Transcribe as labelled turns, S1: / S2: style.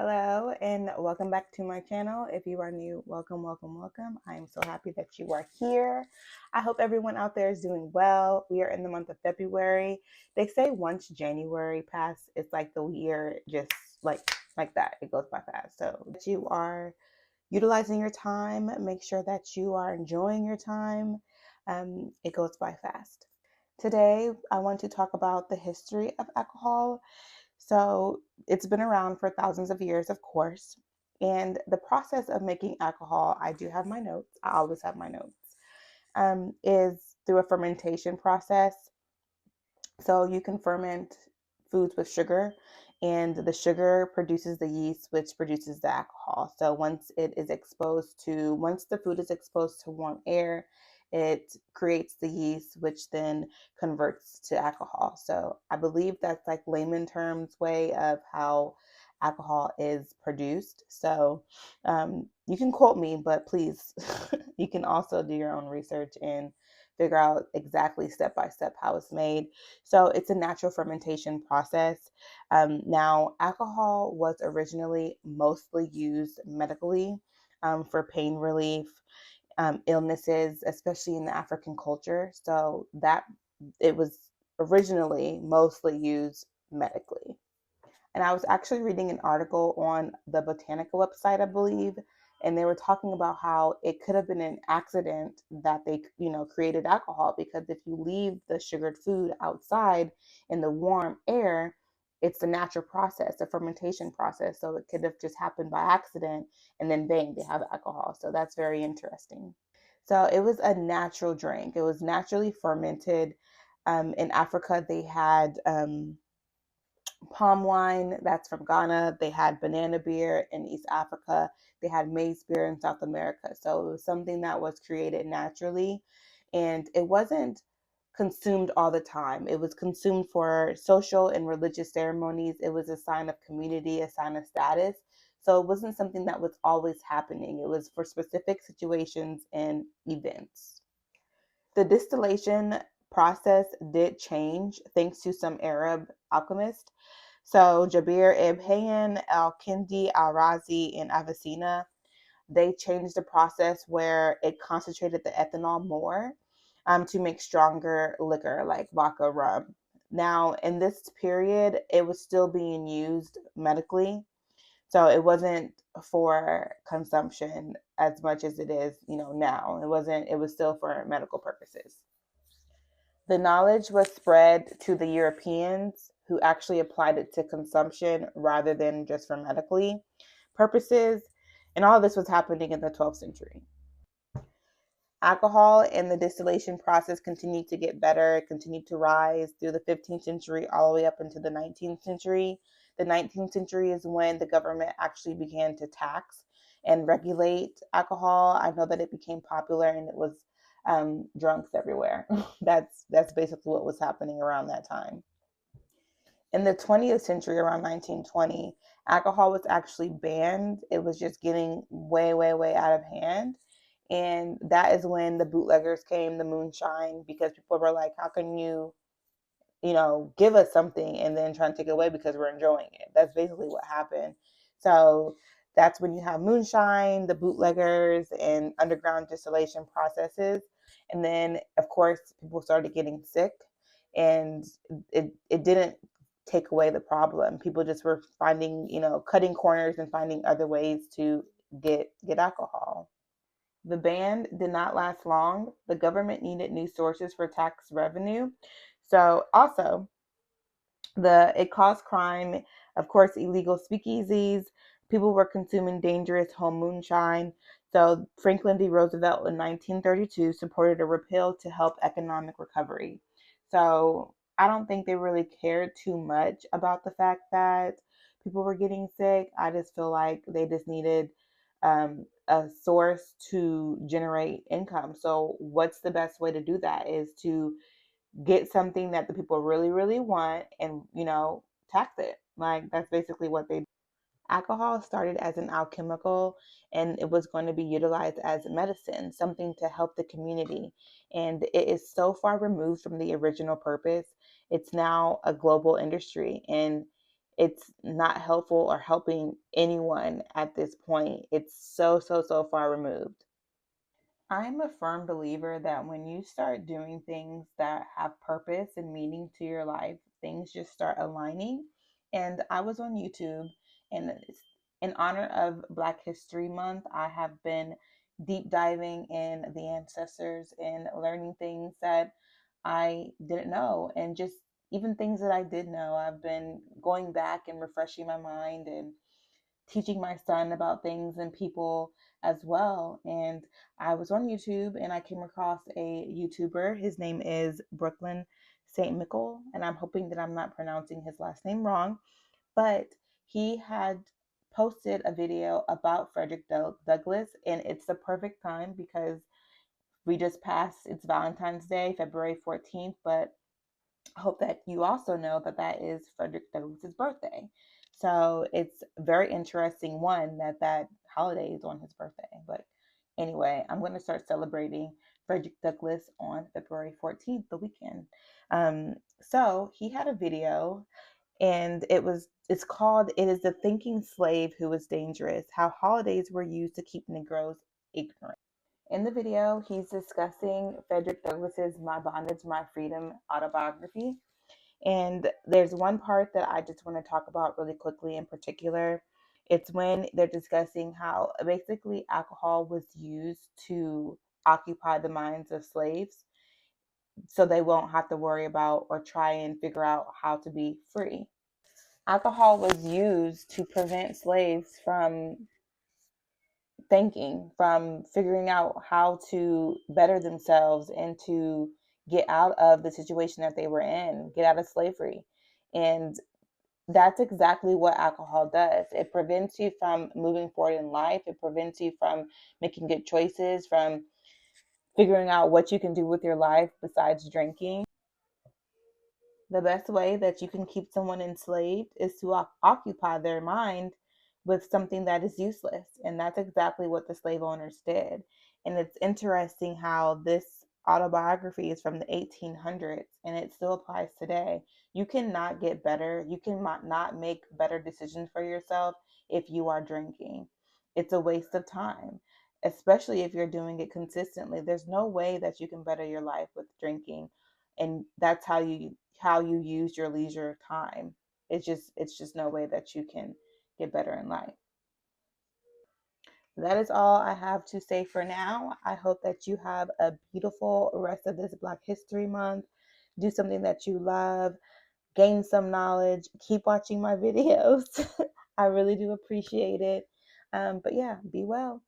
S1: Hello and welcome back to my channel. If you are new, welcome, welcome, welcome. I am so happy that you are here. I hope everyone out there is doing well. We are in the month of February. They say once January passes, it's like the year just like that. It goes by fast. So that you are utilizing your time, make sure that you are enjoying your time. It goes by fast. Today, I want to talk about the history of alcohol. So it's been around for thousands of years, of course. And the process of making alcohol, I do have my notes. I always have my notes. Is through a fermentation process. So you can ferment foods with sugar, and the sugar produces the yeast, which produces the alcohol. So once the food is exposed to warm air, it creates the yeast, which then converts to alcohol. So I believe that's like layman terms way of how alcohol is produced. So you can quote me, but please, you can also do your own research and figure out exactly step by step how it's made. So it's a natural fermentation process. Now, alcohol was originally mostly used medically for pain relief, illnesses, especially in the African culture. So that it was originally mostly used medically. And I was actually reading an article on the Botanica website, I believe, and they were talking about how it could have been an accident that they, created alcohol, because if you leave the sugared food outside in the warm air, it's the natural process, the fermentation process. So it could have just happened by accident, and then bang, they have alcohol. So that's very interesting. So it was a natural drink. It was naturally fermented. In Africa, they had palm wine, that's from Ghana. They had banana beer in East Africa. They had maize beer in South America. So it was something that was created naturally, and it wasn't consumed all the time. It was consumed for social and religious ceremonies. It was a sign of community, a sign of status. So it wasn't something that was always happening. It was for specific situations and events. The distillation process did change thanks to some Arab alchemists. So Jabir ibn Hayyan, al-Kindi, al-Razi, and Avicenna, they changed the process where it concentrated the ethanol more to make stronger liquor like vodka, rum. Now, in this period, it was still being used medically. So it wasn't for consumption as much as it is, now. It was still for medical purposes. The knowledge was spread to the Europeans, who actually applied it to consumption rather than just for medically purposes. And all of this was happening in the 12th century. Alcohol and the distillation process continued to get better. It continued to rise through the 15th century all the way up into the 19th century. The 19th century is when the government actually began to tax and regulate alcohol. I know that it became popular and it was drunks everywhere. That's basically what was happening around that time. In the 20th century, around 1920, alcohol was actually banned. It was just getting way, way, way out of hand. And that is when the bootleggers came, the moonshine, because people were like, how can you, give us something and then try and take it away because we're enjoying it? That's basically what happened. So that's when you have moonshine, the bootleggers, and underground distillation processes. And then, of course, people started getting sick, and it didn't take away the problem. People just were finding, cutting corners and finding other ways to get alcohol. The ban did not last long. The government needed new sources for tax revenue. So also, it caused crime, of course, illegal speakeasies. People were consuming dangerous home moonshine. So Franklin D. Roosevelt in 1932 supported a repeal to help economic recovery. So I don't think they really cared too much about the fact that people were getting sick. I just feel like they just needed a source to generate income. So what's the best way to do that is to get something that the people really, really want and, tax it. Like, that's basically what they do. Alcohol started as an alchemical, and it was going to be utilized as medicine, something to help the community. And it is so far removed from the original purpose. It's now a global industry, and it's not helpful or helping anyone at this point. It's so, so, so far removed. I'm a firm believer that when you start doing things that have purpose and meaning to your life, things just start aligning. And I was on YouTube, and in honor of Black History Month, I have been deep diving in the ancestors and learning things that I didn't know, and just even things that I did know. I've been going back and refreshing my mind and teaching my son about things and people as well. And I was on YouTube and I came across a YouTuber. His name is Brooklyn St. Mickle, and I'm hoping that I'm not pronouncing his last name wrong, but he had posted a video about Frederick Douglass, and it's the perfect time because we just passed, it's Valentine's Day, February 14th, but I hope that you also know that that is Frederick Douglass's birthday. So it's very interesting, one, that that holiday is on his birthday. But anyway, I'm going to start celebrating Frederick Douglass on February 14th, the weekend. So he had a video, and it's called "It is the Thinking Slave Who is Dangerous: How Holidays Were Used to Keep Negroes Ignorant." In the video, he's discussing Frederick Douglass's My Bondage, My Freedom autobiography. And there's one part that I just want to talk about really quickly in particular. It's when they're discussing how basically alcohol was used to occupy the minds of slaves so they won't have to worry about or try and figure out how to be free. Alcohol was used to prevent slaves from thinking, from figuring out how to better themselves and to get out of the situation that they were in, get out of slavery. And that's exactly what alcohol does. It prevents you from moving forward in life. It prevents you from making good choices, from figuring out what you can do with your life besides drinking. The best way that you can keep someone enslaved is to occupy their mind with something that is useless. And that's exactly what the slave owners did. And it's interesting how this autobiography is from the 1800s and it still applies today. You cannot get better. You cannot make better decisions for yourself if you are drinking. It's a waste of time, especially if you're doing it consistently. There's no way that you can better your life with drinking, and that's how you use your leisure time. It's just no way that you can get better in life. That is all I have to say for now. I hope that you have a beautiful rest of this Black History Month. Do something that you love, gain some knowledge, keep watching my videos. I really do appreciate it. But yeah, be well.